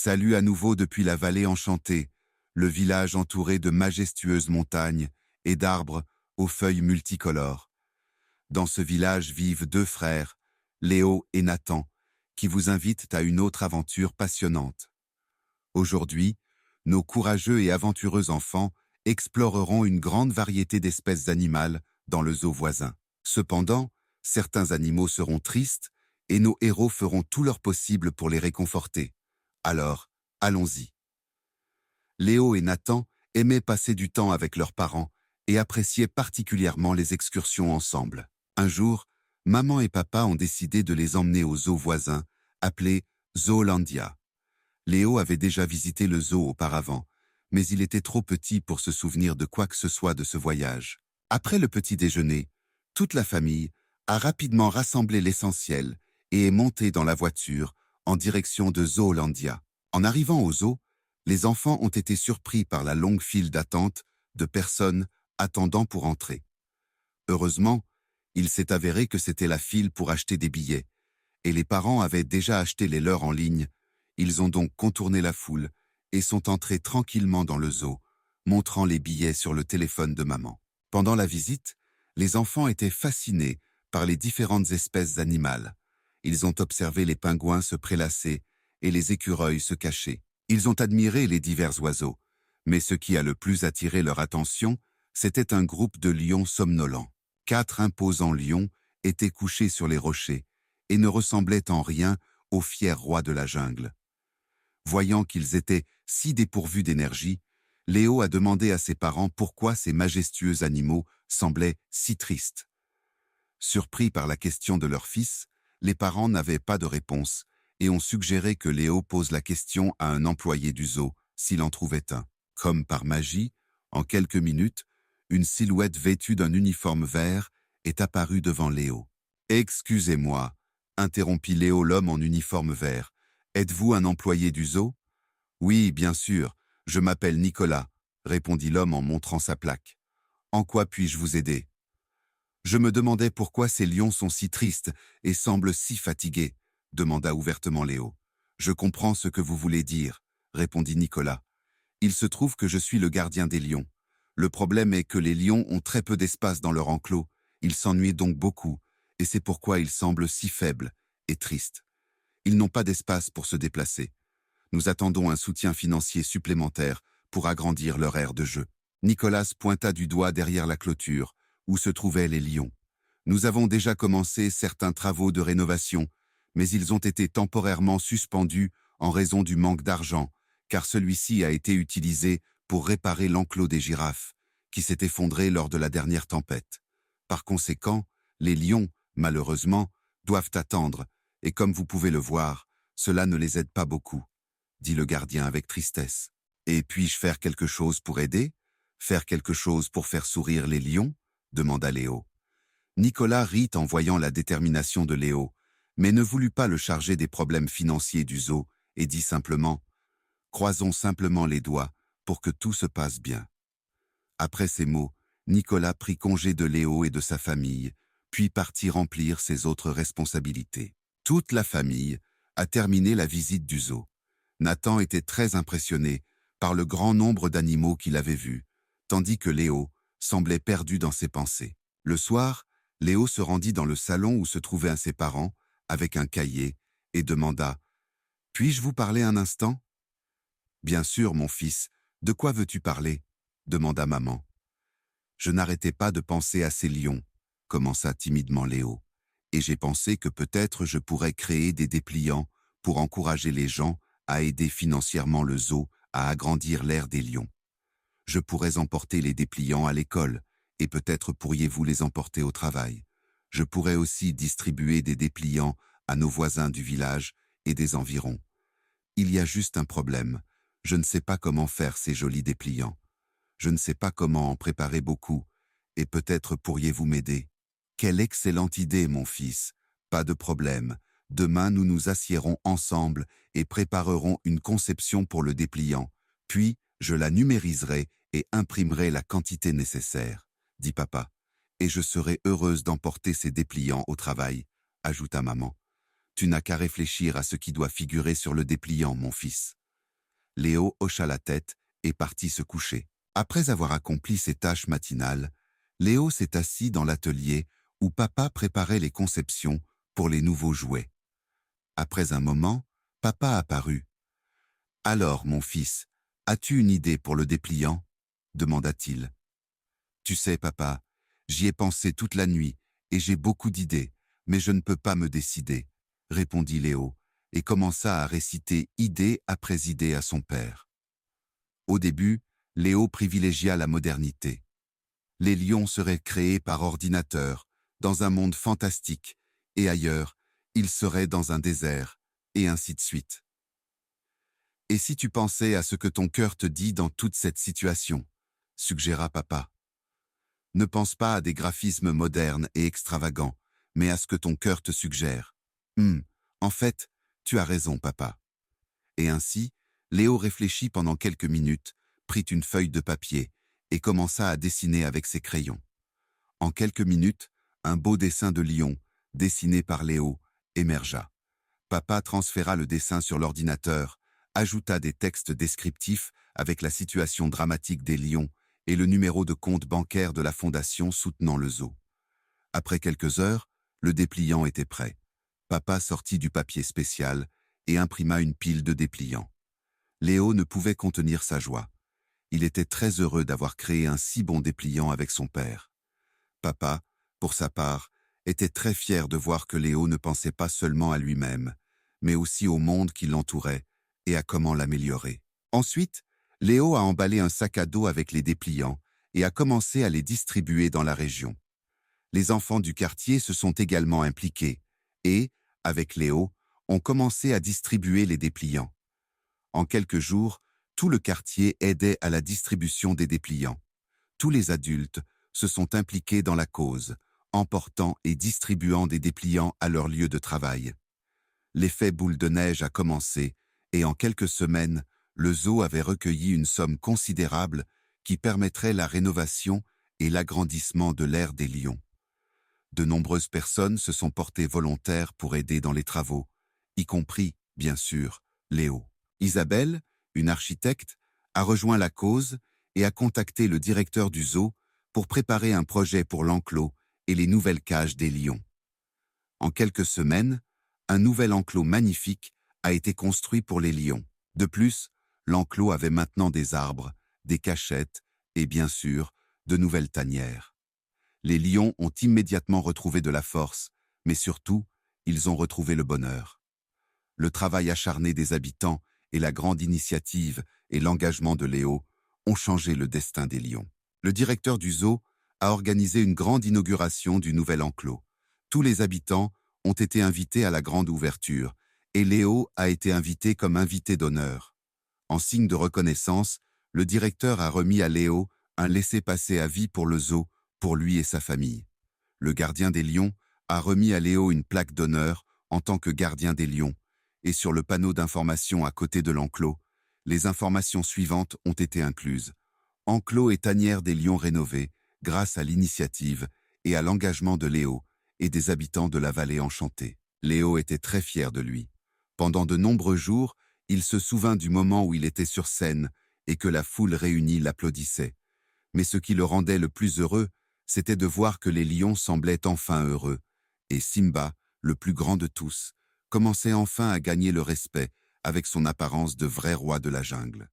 Salut à nouveau depuis la vallée enchantée, le village entouré de majestueuses montagnes et d'arbres aux feuilles multicolores. Dans ce village vivent deux frères, Léo et Nathan, qui vous invitent à une autre aventure passionnante. Aujourd'hui, nos courageux et aventureux enfants exploreront une grande variété d'espèces animales dans le zoo voisin. Cependant, certains animaux seront tristes et nos héros feront tout leur possible pour les réconforter. Alors, allons-y. Léo et Nathan aimaient passer du temps avec leurs parents et appréciaient particulièrement les excursions ensemble. Un jour, maman et papa ont décidé de les emmener au zoo voisin, appelé Zoolandia. Léo avait déjà visité le zoo auparavant, mais il était trop petit pour se souvenir de quoi que ce soit de ce voyage. Après le petit déjeuner, toute la famille a rapidement rassemblé l'essentiel et est montée dans la voiture en direction de Zoolandia. En arrivant au zoo, les enfants ont été surpris par la longue file d'attente de personnes attendant pour entrer. Heureusement, il s'est avéré que c'était la file pour acheter des billets, et les parents avaient déjà acheté les leurs en ligne. Ils ont donc contourné la foule et sont entrés tranquillement dans le zoo, montrant les billets sur le téléphone de maman. Pendant la visite, les enfants étaient fascinés par les différentes espèces animales. Ils ont observé les pingouins se prélasser et les écureuils se cacher. Ils ont admiré les divers oiseaux, mais ce qui a le plus attiré leur attention, c'était un groupe de lions somnolents. 4 imposants lions étaient couchés sur les rochers et ne ressemblaient en rien aux fiers rois de la jungle. Voyant qu'ils étaient si dépourvus d'énergie, Léo a demandé à ses parents pourquoi ces majestueux animaux semblaient si tristes. Surpris par la question de leur fils, les parents n'avaient pas de réponse et ont suggéré que Léo pose la question à un employé du zoo, s'il en trouvait un. Comme par magie, en quelques minutes, une silhouette vêtue d'un uniforme vert est apparue devant Léo. « Excusez-moi », interrompit Léo l'homme en uniforme vert. « Êtes-vous un employé du zoo ?»« Oui, bien sûr, je m'appelle Nicolas », répondit l'homme en montrant sa plaque. « En quoi puis-je vous aider ?»« Je me demandais pourquoi ces lions sont si tristes et semblent si fatigués, » demanda ouvertement Léo. « Je comprends ce que vous voulez dire, » répondit Nicolas. « Il se trouve que je suis le gardien des lions. Le problème est que les lions ont très peu d'espace dans leur enclos, ils s'ennuient donc beaucoup, et c'est pourquoi ils semblent si faibles et tristes. Ils n'ont pas d'espace pour se déplacer. Nous attendons un soutien financier supplémentaire pour agrandir leur aire de jeu. » Nicolas pointa du doigt derrière la clôture, où se trouvaient les lions. « Nous avons déjà commencé certains travaux de rénovation, mais ils ont été temporairement suspendus en raison du manque d'argent, car celui-ci a été utilisé pour réparer l'enclos des girafes, qui s'est effondré lors de la dernière tempête. Par conséquent, les lions, malheureusement, doivent attendre, et comme vous pouvez le voir, cela ne les aide pas beaucoup, » dit le gardien avec tristesse. « Et puis-je faire quelque chose pour aider? Faire quelque chose pour faire sourire les lions ?» demanda Léo. Nicolas rit en voyant la détermination de Léo, mais ne voulut pas le charger des problèmes financiers du zoo et dit simplement « Croisons simplement les doigts pour que tout se passe bien. » Après ces mots, Nicolas prit congé de Léo et de sa famille, puis partit remplir ses autres responsabilités. Toute la famille a terminé la visite du zoo. Nathan était très impressionné par le grand nombre d'animaux qu'il avait vus, tandis que Léo semblait perdu dans ses pensées. Le soir, Léo se rendit dans le salon où se trouvaient ses parents, avec un cahier, et demanda « Puis-je vous parler un instant ?»« Bien sûr, mon fils, de quoi veux-tu parler ?» demanda maman. « Je n'arrêtais pas de penser à ces lions, » commença timidement Léo, « et j'ai pensé que peut-être je pourrais créer des dépliants pour encourager les gens à aider financièrement le zoo à agrandir l'aire des lions. Je pourrais emporter les dépliants à l'école, et peut-être pourriez-vous les emporter au travail. Je pourrais aussi distribuer des dépliants à nos voisins du village et des environs. Il y a juste un problème, je ne sais pas comment faire ces jolis dépliants. Je ne sais pas comment en préparer beaucoup, et peut-être pourriez-vous m'aider. » « Quelle excellente idée, mon fils. Pas de problème. Demain, nous nous assiérons ensemble et préparerons une conception pour le dépliant. Puis, je la numériserai et imprimerai la quantité nécessaire, » dit papa. « Et je serai heureuse d'emporter ces dépliants au travail, » ajouta maman. « Tu n'as qu'à réfléchir à ce qui doit figurer sur le dépliant, mon fils. Léo hocha la tête et partit se coucher. Après avoir accompli ses tâches matinales, Léo s'est assis dans l'atelier où papa préparait les conceptions pour les nouveaux jouets. Après un moment, papa apparut. « Alors, mon fils, as-tu une idée pour le dépliant ?» demanda-t-il. « Tu sais, papa, j'y ai pensé toute la nuit et j'ai beaucoup d'idées, mais je ne peux pas me décider, » répondit Léo et commença à réciter idée après idée à son père. Au début, Léo privilégia la modernité. Les lions seraient créés par ordinateur, dans un monde fantastique, et ailleurs, ils seraient dans un désert, et ainsi de suite. « Et si tu pensais à ce que ton cœur te dit dans toute cette situation ?» suggéra papa. « Ne pense pas à des graphismes modernes et extravagants, mais à ce que ton cœur te suggère. En fait, tu as raison, papa. » Et ainsi, Léo réfléchit pendant quelques minutes, prit une feuille de papier et commença à dessiner avec ses crayons. En quelques minutes, un beau dessin de lion, dessiné par Léo, émergea. Papa transféra le dessin sur l'ordinateur, ajouta des textes descriptifs avec la situation dramatique des lions et le numéro de compte bancaire de la fondation soutenant le zoo. Après quelques heures, le dépliant était prêt. Papa sortit du papier spécial et imprima une pile de dépliants. Léo ne pouvait contenir sa joie. Il était très heureux d'avoir créé un si bon dépliant avec son père. Papa, pour sa part, était très fier de voir que Léo ne pensait pas seulement à lui-même, mais aussi au monde qui l'entourait et à comment l'améliorer. Ensuite, Léo a emballé un sac à dos avec les dépliants et a commencé à les distribuer dans la région. Les enfants du quartier se sont également impliqués et, avec Léo, ont commencé à distribuer les dépliants. En quelques jours, tout le quartier aidait à la distribution des dépliants. Tous les adultes se sont impliqués dans la cause, emportant et distribuant des dépliants à leur lieu de travail. L'effet boule de neige a commencé et en quelques semaines, le zoo avait recueilli une somme considérable qui permettrait la rénovation et l'agrandissement de l'aire des lions. De nombreuses personnes se sont portées volontaires pour aider dans les travaux, y compris, bien sûr, Léo. Isabelle, une architecte, a rejoint la cause et a contacté le directeur du zoo pour préparer un projet pour l'enclos et les nouvelles cages des lions. En quelques semaines, un nouvel enclos magnifique a été construit pour les lions. De plus, l'enclos avait maintenant des arbres, des cachettes et, bien sûr, de nouvelles tanières. Les lions ont immédiatement retrouvé de la force, mais surtout, ils ont retrouvé le bonheur. Le travail acharné des habitants et la grande initiative et l'engagement de Léo ont changé le destin des lions. Le directeur du zoo a organisé une grande inauguration du nouvel enclos. Tous les habitants ont été invités à la grande ouverture et Léo a été invité comme invité d'honneur. En signe de reconnaissance, le directeur a remis à Léo un laissez-passer à vie pour le zoo, pour lui et sa famille. Le gardien des lions a remis à Léo une plaque d'honneur en tant que gardien des lions, et sur le panneau d'information à côté de l'enclos, les informations suivantes ont été incluses. Enclos et tanière des lions rénovés grâce à l'initiative et à l'engagement de Léo et des habitants de la vallée enchantée. Léo était très fier de lui. Pendant de nombreux jours, il se souvint du moment où il était sur scène et que la foule réunie l'applaudissait. Mais ce qui le rendait le plus heureux, c'était de voir que les lions semblaient enfin heureux, et Simba, le plus grand de tous, commençait enfin à gagner le respect avec son apparence de vrai roi de la jungle.